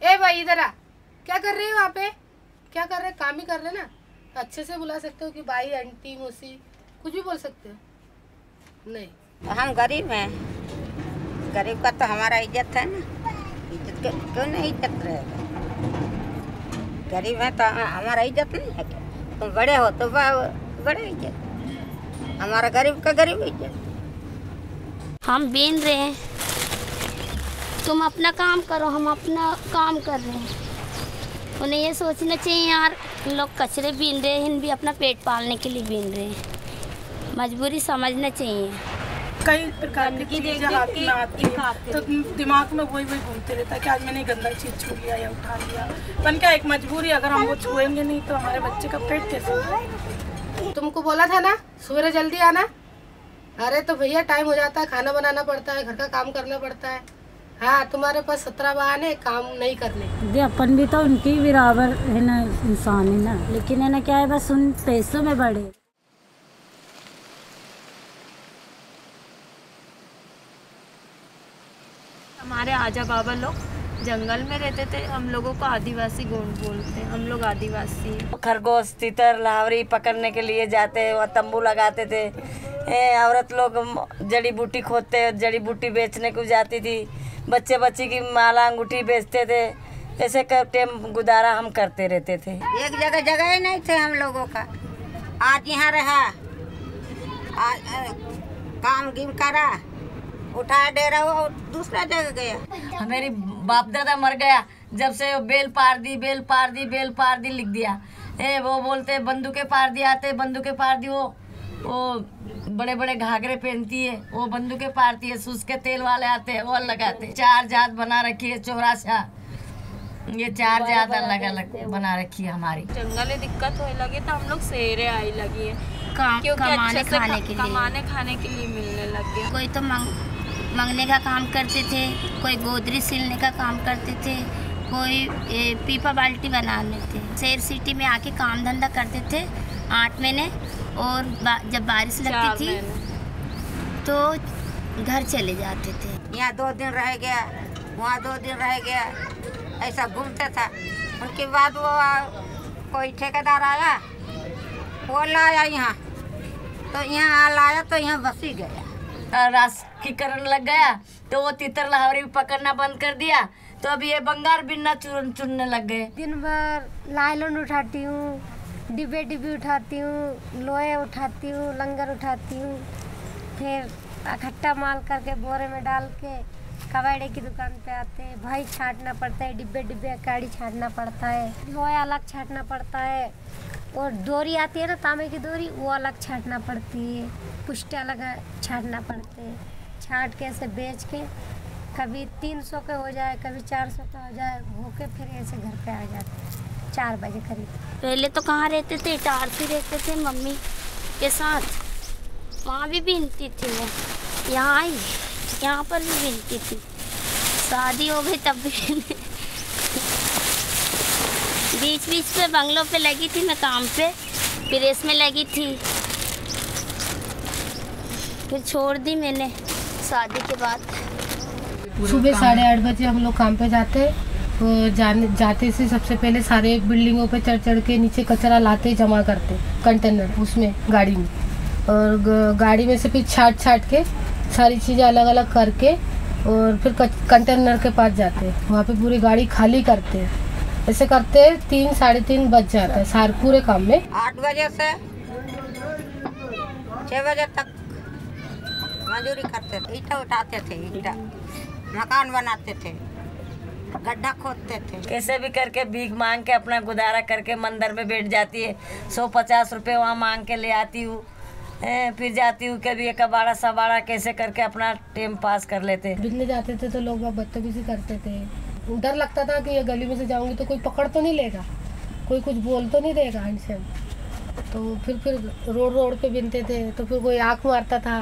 ए भाई इधर आ, क्या कर रहे हो वहाँ पे? क्या कर रहे? काम ही कर रहे ना। अच्छे से बुला सकते हो कि भाई आंटी मौसी, कुछ भी बोल सकते हो। नहीं हम गरीब हैं, गरीब का तो हमारा इज्जत है ना। इज्जत क्यों नहीं इज्जत रहेगा? गरीब है तो हमारा इज्जत नहीं है क्या? तुम बड़े हो तो बड़े इज्जत, हमारा गरीब का गरीब इज्जत। हम बीन रहे हैं, तुम अपना काम करो, हम अपना काम कर रहे हैं। उन्हें ये सोचना चाहिए यार, लोग कचरे बीन रहे हैं, भी अपना पेट पालने के लिए बीन रहे हैं। मजबूरी समझना चाहिए। कई प्रकार की चीज़ें हाथ में आती है तो दिमाग में वही घूमते रहता है कि आज मैंने गंदा चीज़ छू लिया या उठा लिया। पर क्या एक मजबूरी, अगर हम वो छुएंगे नहीं तो हमारे बच्चे का पेट कैसे होगा? तुमको बोला था ना सवेरे जल्दी आना। अरे तो भैया टाइम हो जाता है, खाना बनाना पड़ता है, घर का काम करना पड़ता है। हाँ, तुम्हारे पास 17 बहाने काम नहीं करने। अपन भी तो उनकी बराबर है ना, इंसान है ना, लेकिन है ना क्या है, बस उन पैसों में बड़े। हमारे आजा बाबा लोग जंगल में रहते थे, हम लोगों को आदिवासी गोंड बोलते हैं, हम लोग आदिवासी हैं। खरगोश तितर लावरी पकड़ने के लिए जाते, वह तंबू लगाते थे। औरत लोग जड़ी बूटी खोदते, जड़ी बूटी बेचने को जाती थी। बच्चे बच्ची की माला अंगूठी बेचते थे। ऐसे टाइम गुजारा हम करते रहते थे। एक जगह जगह ही नहीं थे हम लोगों का। आज यहाँ रहा, काम गिम करा, उठा डेरा वो दूसरा जगह गया। हमारी बाप दादा मर गया जब से बेल पार दी, बेल पार दी, बेल पार दी लिख दिया। वो बोलते बंदूकें पार दी, आते बंदूकें पार दी। वो बड़े बड़े घाघरे पहनती है, वो बंदूकें पारती है। सूस के तेल वाले आते हैं, वो लगाते। 4 जात बना रखी है, चौरासा, ये 4 जात अलग अलग बना रखी है हमारी। जंगल में दिक्कत होने लगी तो हम लोग शहरे आई लगी है, क्योंकि कमाने अच्छे से खाने के लिए मिलने लग गया। कोई तो मंगने का काम करते थे, कोई गोदरी सिलने का काम करते थे, कोई पीपा बाल्टी बना लेते। शहर सिटी में आके काम धंधा करते थे 8 महीने, और जब बारिश लगती थी तो घर चले जाते थे। यहाँ 2 दिन रह गया, वहाँ 2 दिन रह गया, ऐसा घूमते था। उनके बाद वो कोई ठेकेदार आया, वो लाया यहाँ, तो यहाँ लाया तो यहाँ बस ही गया। राष्ट्रीयकरण लग गया तो वो तितर लाहौरी पकड़ना बंद कर दिया, तो अब ये बंगार बिन्ना चुनने लग गए। दिन भर लाइलन उठाती हूँ, डिब्बे उठाती हूँ, लोहे उठाती हूँ, लंगर उठाती हूँ, फिर इकट्ठा माल करके बोरे में डाल के कबाड़े की दुकान पे आते हैं। भाई छाटना पड़ता है, डिब्बे अकाड़ी छाटना पड़ता है, लोहा अलग छाटना पड़ता है, और डोरी आती है ना तांबे की डोरी, वो अलग छाटना पड़ती है, पुष्टे अलग छाटना पड़ते हैं। छाट के ऐसे बेच के कभी 300 के हो जाए, कभी 400 का हो जाए, भूखे फिर ऐसे घर पे आ जाते हैं 4 बजे करीब। पहले तो कहाँ रहते थे, इटारसी रहते थे मम्मी के साथ, वहाँ भी बीनती थी वो। यहाँ आई, यहाँ पर भी बीनती थी। शादी हो गई तब भी बीच पे बंगलों पे लगी थी मैं काम पे, फिर इसमें लगी थी, फिर छोड़ दी मैंने शादी के बाद। सुबह 8:30 बजे हम लोग काम पे जाते, तो जाते से सबसे पहले सारे बिल्डिंगों पे चढ़ के नीचे कचरा लाते, जमा करते कंटेनर उसमें, गाड़ी में, और गाड़ी में से फिर छाट के सारी चीज़ें अलग अलग करके, और फिर कंटेनर के पास जाते, वहाँ पे पूरी गाड़ी खाली करते। ऐसे करते 3 साढ़े 3 बज जाता है सारे पूरे काम में। 8 बजे से 6 बजे तक मजदूरी करते थे, ईंटा उठाते थे, ईंटा मकान बनाते थे, गड्ढा खोदते थे। कैसे भी करके भीख मांग के अपना गुजारा करके मंदिर में बैठ जाती है। 150 रुपये वहाँ मांग के ले आती हूँ, फिर जाती हूँ कभी 1 बाड़ा सबाड़ा, कैसे करके अपना टाइम पास कर लेते। बिजली जाते थे तो लोग बदतमीजी करते थे, डर लगता था कि ये गली में से जाऊंगी तो कोई पकड़ तो नहीं लेगा, कोई कुछ बोल तो नहीं देगा इनसे। तो फिर रोड पे बिनते थे, तो फिर कोई आँख मारता था,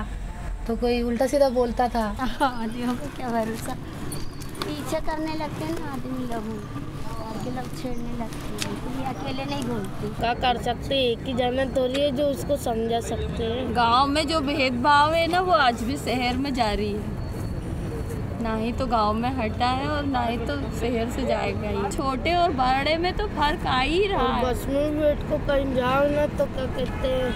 तो कोई उल्टा सीधा बोलता था। आदमियों को क्या भरोसा, पीछे करने लगते हैं ना आदमी लोग छेड़ने लगते हैं, इसलिए अकेले नहीं घूमती। क्या कर सकते हैं, एक ही जना थोड़ी है जो उसको समझा सकते हैं। गांव में जो भेदभाव है ना, वो आज भी शहर में जारी है। ना ही तो गांव में हटा है और ना ही तो शहर से जाएगा ही। छोटे और बड़े में तो फर्क आ ही रहा है। बस में बैठ को कहीं जाओ ना तो क्या कहते हैं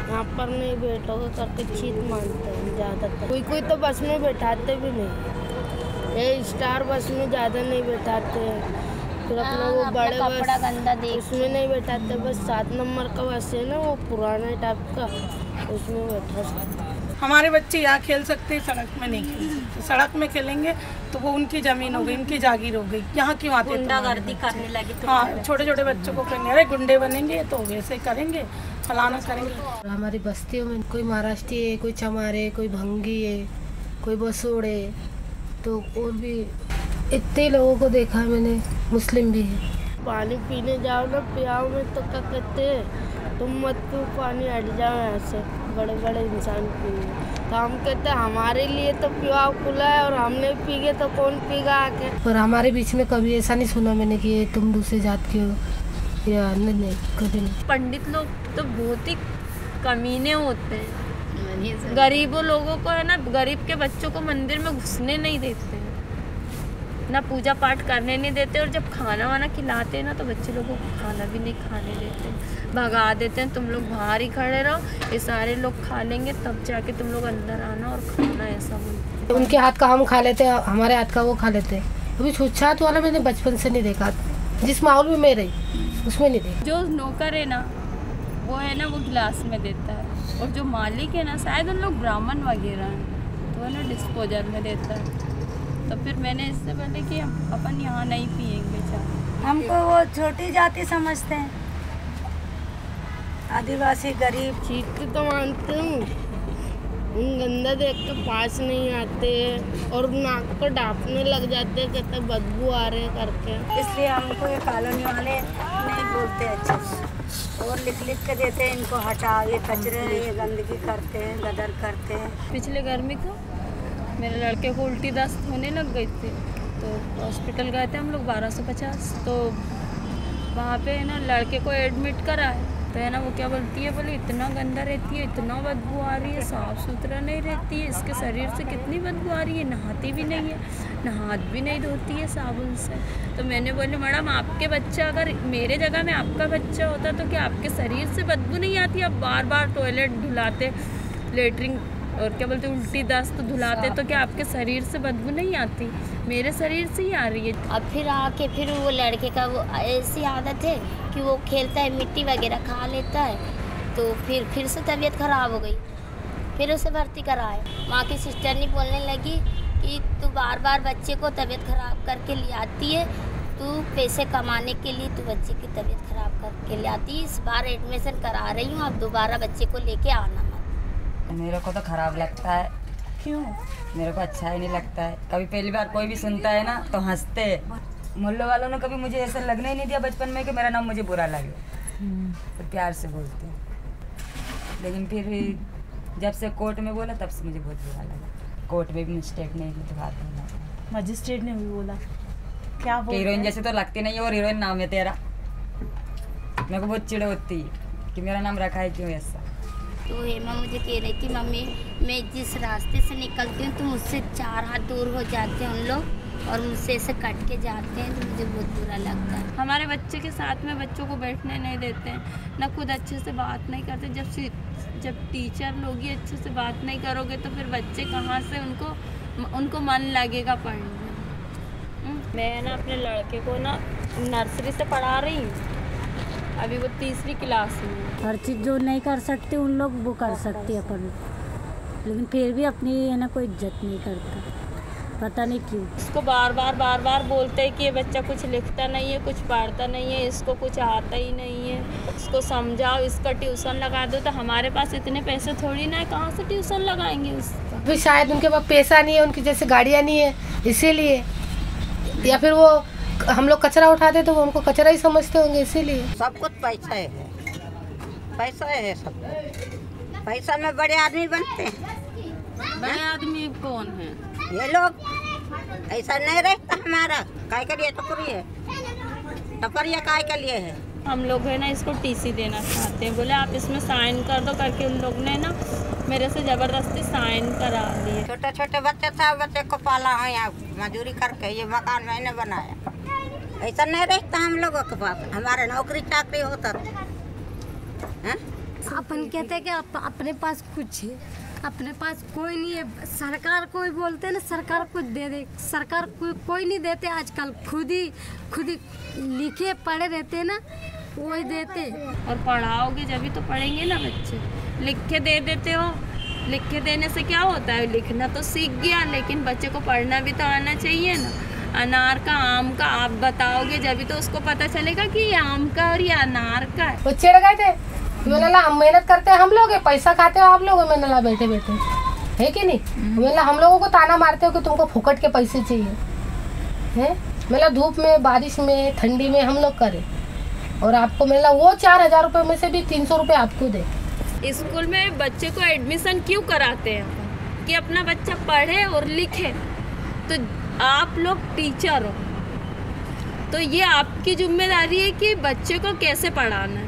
यहाँ पर नहीं बैठोगे करके चीत मानते हैं ज़्यादातर। कोई कोई तो बस में बैठाते भी नहीं, ये स्टार बस में ज़्यादा नहीं बैठाते हैं। फिर अपना वो बड़े बस उसमें नहीं बैठाते, बस 7 नंबर का बस है ना वो पुराने टाइप का, उसमें बैठा सकते। हमारे बच्चे यहाँ खेल सकते हैं, सड़क में नहीं खेल सकते। सड़क में खेलेंगे तो वो उनकी ज़मीन हो गई, उनकी जागीर हो गई। यहाँ क्यों आते गुंडागर्दी करने लगी तो हाँ, छोटे छोटे बच्चों को कहेंगे अरे गुंडे बनेंगे तो वैसे करेंगे, फलाना करेंगे। हमारी बस्तियों में कोई महाराष्ट्री है, कोई चमारे, कोई भंगी है, कोई बसोड़े, तो और भी इतने लोगों को देखा मैंने, मुस्लिम भी है। पानी पीने जाओ ना पियाओ में तो क्या कहते हैं तुम मत पियो पानी, हट जाओ यहाँ से, बड़े बड़े इंसान पिए। तो हम कहते हैं हमारे लिए तो पियाओ खुला है और हमने पी गए तो कौन पीगा आके। पर हमारे बीच में कभी ऐसा नहीं सुना मैंने कि ये तुम दूसरे जात के हो या नहीं, कभी नहीं। पंडित लोग तो बहुत ही कमीने होते हैं। गरीबों लोगों को है ना, गरीब के बच्चों को मंदिर में घुसने नहीं देते, ना पूजा पाठ करने नहीं देते, और जब खाना वाना खिलाते हैं ना तो बच्चे लोगों को खाना भी नहीं खाने देते, भगा देते हैं। तुम लोग बाहर ही खड़े रहो, ये सारे लोग खा लेंगे तब जाके तुम लोग अंदर आना और खाना, ऐसा बोलते। उनके हाथ का हम खा लेते हैं, हमारे हाथ का वो खा लेते हैं। अभी छूछात वाला मैंने बचपन से नहीं देखा, जिस माहौल में मैं रही उसमें नहीं देखा। जो नौकर है ना वो है ना, वो गिलास में देता है, और जो मालिक है ना शायद उन लोग ब्राह्मण वगैरह हैं तो है ना डिस्पोजल में देता है। तो फिर मैंने इससे पहले कि अपन यहाँ नहीं पियेंगे चाय। हमको वो छोटी जाति समझते हैं, आदिवासी गरीब। चीत तो मानते हूँ, उन गंदा देख के पास नहीं आते और नाक को डांपने लग जाते, कहते बदबू आ रहे करके। इसलिए हमको ये कॉलोनी वाले नहीं बोलते अच्छे से, और लिख के देते हैं इनको हटाओ, ये कचरे, ये गंदगी करते हैं, गदर करते हैं। पिछले गर्मी को मेरे लड़के को उल्टी दस्त होने लग गई थी, तो हॉस्पिटल गए थे हम लोग 1250। तो वहाँ पे है ना लड़के को एडमिट करा है, तो है ना वो क्या बोलती है, बोले इतना गंदा रहती है, इतना बदबू आ रही है, साफ़ सुथरा नहीं रहती है, इसके शरीर से कितनी बदबू आ रही है, नहाती भी नहीं है, हाथ भी नहीं धोती है साबुन से। तो मैंने बोले मैडम आपके बच्चा, अगर मेरे जगह में आपका बच्चा होता तो क्या आपके शरीर से बदबू नहीं आती? आप बार बार टॉयलेट धुलाते, लेटरिन और क्या बोलते उल्टी दस्त धुलाते, तो क्या आपके शरीर से बदबू नहीं आती? मेरे शरीर से ही आ रही है। अब फिर आके फिर वो लड़के का वो ऐसी आदत है कि वो खेलता है, मिट्टी वगैरह खा लेता है, तो फिर से तबीयत ख़राब हो गई, फिर उसे भर्ती कराए। वहाँ की सिस्टर ने बोलने लगी कि तू बार बार बच्चे को तबीयत ख़राब करके ले आती है, तू पैसे कमाने के लिए तू बच्चे की तबीयत ख़राब करके ले आती है, इस बार एडमिशन करा रही हूँ, अब दोबारा बच्चे को लेके आना मत। मेरे को तो ख़राब लगता है। क्यों? मेरे को अच्छा ही नहीं लगता है। कभी पहली बार कोई भी सुनता है ना तो हंसते। मोहल्ले वालों ने कभी मुझे ऐसा लगने ही नहीं दिया बचपन में कि मेरा नाम मुझे बुरा लगे, तो प्यार से बोलते हैं। लेकिन फिर भी जब से कोर्ट में बोला तब से मुझे बहुत बुरा लगा। कोर्ट में भी मिस्टेक नहीं की तो बात नहीं, मजिस्ट्रेट ने भी बोला क्या हीरोइन जैसे तो लगती नहीं है, और हीरोइन नाम है तेरा। मेरे को बहुत चिड़ होती है कि मेरा नाम रखा है क्यों ऐसा। तो हेमा मुझे कह रही थी मम्मी मैं जिस रास्ते से निकलती हूँ तो मुझसे 4 हाथ दूर हो जाते हैं उन लोग और मुझसे ऐसे कट के जाते हैं, तो मुझे बहुत बुरा लगता है। हमारे बच्चे के साथ में बच्चों को बैठने नहीं देते हैं, ना खुद अच्छे से बात नहीं करते। जब टीचर लोग ही अच्छे से बात नहीं करोगे तो फिर बच्चे कहाँ से उनको मन लगेगा पढ़ने। मैं ना अपने लड़के को ना नर्सरी से पढ़ा रही हूँ, अभी वो 3री क्लास में। हर चीज़ जो नहीं कर सकते उन लोग वो कर सकते अपन, लेकिन फिर भी अपनी है ना कोई इज्जत नहीं करता, पता नहीं क्यों। इसको बार बार बोलते हैं कि ये बच्चा कुछ लिखता नहीं है, कुछ पढ़ता नहीं है, इसको कुछ आता ही नहीं है, इसको समझाओ, इसका ट्यूशन लगा दो। तो हमारे पास इतने पैसे थोड़ी ना है, कहाँ से ट्यूशन लगाएंगे उसका? फिर शायद उनके पास पैसा नहीं है, उनकी जैसे गाड़ियाँ नहीं है इसीलिए, या फिर वो हम लोग कचरा उठाते तो वो हमको कचरा ही समझते होंगे इसीलिए। सब कुछ पैसा है, पैसा है सब। पैसा में बड़े आदमी बनते हैं। बड़े आदमी कौन है? ये लोग। ऐसा नहीं रहता हमारा। काय के लिए टपरिया काय के लिए है? हम लोग है ना इसको टीसी देना चाहते हैं, बोले आप इसमें साइन कर दो करके उन लोग ने ना मेरे से ज़बरदस्ती साइन करा लिए। छोटे छोटे बच्चे था, बच्चे को पाला है यहाँ मजदूरी करके, ये मकान मैंने बनाया। ऐसा नहीं रहता हम लोगों के पास, हमारे नौकरी चाकरी होता है। अपन कहते हैं कि अपने पास कुछ है, अपने पास कोई नहीं है। सरकार को ही बोलते हैं ना, सरकार कुछ दे दे, सरकार कोई नहीं देते आजकल। खुद ही लिखे पढ़े रहते हैं ना, वही देते। और पढ़ाओगे जब भी तो पढ़ेंगे ना बच्चे। लिख के दे देते हो, लिख के देने से क्या होता है, लिखना तो सीख गया, लेकिन बच्चे को पढ़ना भी तो आना चाहिए ना। अनार का आम का आप बताओगे जब तो उसको पता चलेगा कि ये आम का और ये अनार का है। वो चिढ़ गए थे, मैंने ला हम मेहनत करते हैं, हम लोग पैसा खाते हो आप लोग, मैंने ला बैठे बैठे, है कि नहीं। मैंने हम लोगों को ताना मारते हो कि तुमको फुकट के पैसे चाहिए, है। मैंने धूप में, बारिश में, ठंडी में हम लोग करें, और आपको मिला वो 4000 रुपये में से भी 300 रुपये आपको दे। स्कूल में बच्चे को एडमिशन क्यों कराते हैं कि अपना बच्चा पढ़े और लिखे। तो आप लोग टीचर हो, तो ये आपकी जिम्मेदारी है कि बच्चे को कैसे पढ़ाना है,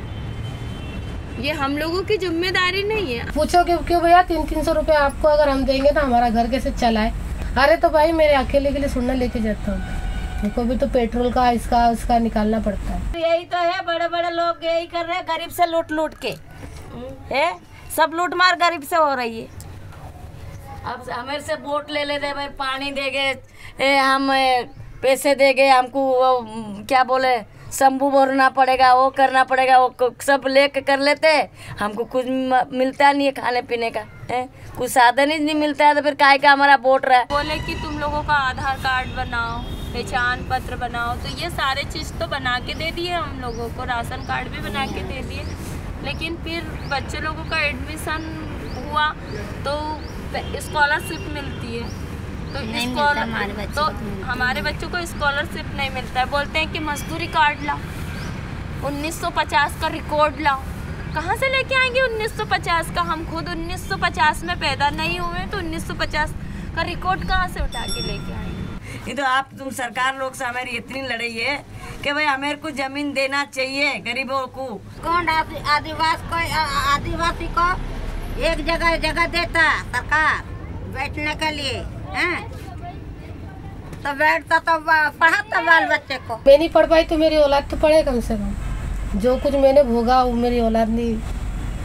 ये हम लोगों की जिम्मेदारी नहीं है। पूछो क्यों भैया 300 रुपये आपको अगर हम देंगे तो हमारा घर कैसे चलाए। अरे तो भाई मेरे अकेले के लिए सुनना लेके जाता हूँ, देखो भी तो पेट्रोल का इसका उसका निकालना पड़ता है। यही तो है, बड़े बड़े लोग यही कर रहे हैं, गरीब से लूट के है, सब लूट मार गरीब से हो रही है। अब हमें से वोट ले लेते भाई, पानी देंगे, हम पैसे देंगे, हमको वो क्या बोले शंभू भरना पड़ेगा, वो करना पड़ेगा, वो सब लेके कर लेते, हमको कुछ मिलता नहीं है खाने पीने का, है कुछ साधन ही नहीं मिलता है, तो फिर काहे का हमारा वोट रहा है। बोले कि तुम लोगों का आधार कार्ड बनाओ, पहचान पत्र बनाओ, तो ये सारे चीज़ तो बना के दे दिए हम लोगों को, राशन कार्ड भी बना के दे दिए, लेकिन फिर बच्चे लोगों का एडमिशन हुआ तो स्कॉलरशिप मिलती है, तो हमारे बच्चों को स्कॉलरशिप नहीं मिलता है। बोलते हैं कि मजदूरी कार्ड लाओ, 1950 का रिकॉर्ड लाओ। कहाँ से लेके आएंगे 1950 का, हम खुद 1950 में पैदा नहीं हुए, तो 1950 का रिकॉर्ड कहाँ से उठा के लेके आएंगे। ये तो तुम सरकार लोग से हमारी इतनी लड़ाई है कि भाई हमें को जमीन देना चाहिए गरीबों को। कौन आदिवासी को एक जगह देता सरकार बैठने के लिए, हैं? तो बैठता तो पढ़ाता बाल बच्चे को। मैं नहीं पढ़ पाई तो मेरी औलाद तो पढ़े कम से कम, जो कुछ मैंने भोगा वो मेरी औलाद नहीं।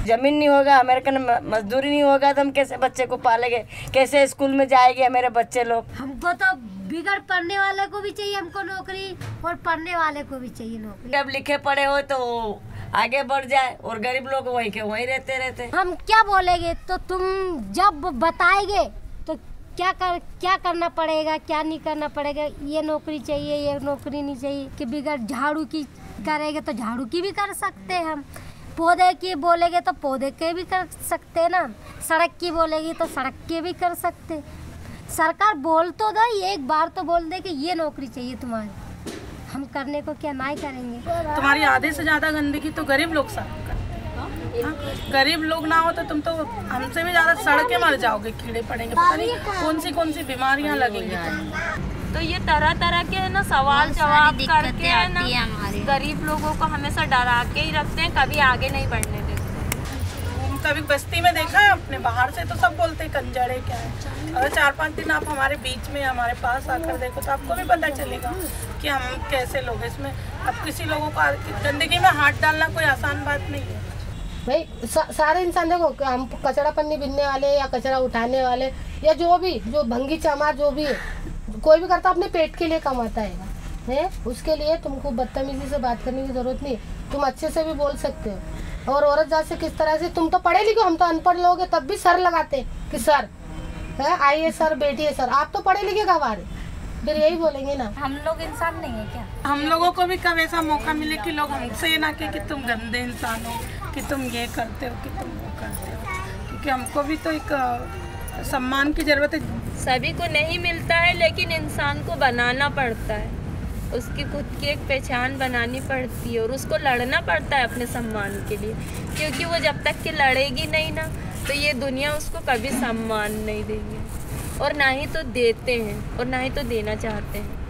जमीन नहीं होगा, हमारे कन मजदूरी नहीं होगा, तो हम कैसे बच्चे को पालेंगे, कैसे स्कूल में जाएंगे मेरे बच्चे लोग। हमको तो बिगड़ पढ़ने वाले को भी चाहिए हमको नौकरी, और पढ़ने वाले को भी चाहिए नौकरी। जब लिखे पढ़े हो तो आगे बढ़ जाए, और गरीब लोग वहीं के वहीं रहते। हम क्या बोलेंगे, तो तुम जब बताएंगे तो क्या करना पड़ेगा, क्या नहीं करना पड़ेगा, ये नौकरी चाहिए, ये नौकरी नहीं चाहिए। कि बिगड़ झाड़ू की करेंगे तो झाड़ू की भी कर सकते हैं हम, पौधे की बोलेंगे तो पौधे के भी कर सकते हैं ना, सड़क की बोलेगी तो सड़क के भी कर सकते। सरकार बोल तो दे, एक बार तो बोल दे कि ये नौकरी चाहिए तुम्हारी, हम करने को क्या नहीं करेंगे। तुम्हारी आधे से ज़्यादा गंदगी तो गरीब लोग साफ करते हैं। गरीब लोग ना हो तो तुम तो हमसे भी ज़्यादा सड़के मर जाओगे, कीड़े पड़ेंगे, पता नहीं कौन सी बीमारियां लगेंगी। तो ये तरह तरह के है ना सवाल जवाब करके है ना गरीब लोगों को हमेशा डरा के ही रखते हैं, कभी आगे नहीं बढ़ने देते। कभी बस्ती में देखा है अपने, बाहर से तो सब बोलते हैं कंजड़ है क्या है। अगर 4-5 दिन आप हमारे बीच में हमारे पास आकर देखो तो आपको भी पता चलेगा कि हम कैसे लोग हैं। इसमें अब किसी लोगों को गंदगी में हाथ डालना कोई आसान बात नहीं है भाई। सारे इंसान देखो, हम कचरा पन्नी बिनने वाले या कचरा उठाने वाले या जो भंगी चमार जो भी है, कोई भी करता अपने पेट के लिए कमाता है। उसके लिए तुमको बदतमीजी से बात करने की जरूरत नहीं, तुम अच्छे से भी बोल सकते हो। और औरत जात से किस तरह से, तुम तो पढ़े लिखे, हम तो अनपढ़ लोग हैं, तब भी सर लगाते कि सर है, आइए सर, बैठिए सर। आप तो पढ़े लिखे गवार, फिर यही बोलेंगे ना। हम लोग इंसान नहीं है क्या? हम लोगों को भी कब ऐसा मौका मिले कि लोग हमसे ना कि तुम गंदे इंसान हो, कि तुम ये करते हो, कि तुम वो करते हो, क्योंकि हमको भी तो एक सम्मान की जरूरत है। सभी को नहीं मिलता है, लेकिन इंसान को बनाना पड़ता है, उसकी खुद की एक पहचान बनानी पड़ती है, और उसको लड़ना पड़ता है अपने सम्मान के लिए, क्योंकि वो जब तक कि लड़ेगी नहीं ना, तो ये दुनिया उसको कभी सम्मान नहीं देंगे, और ना ही तो देते हैं और ना ही तो देना चाहते हैं।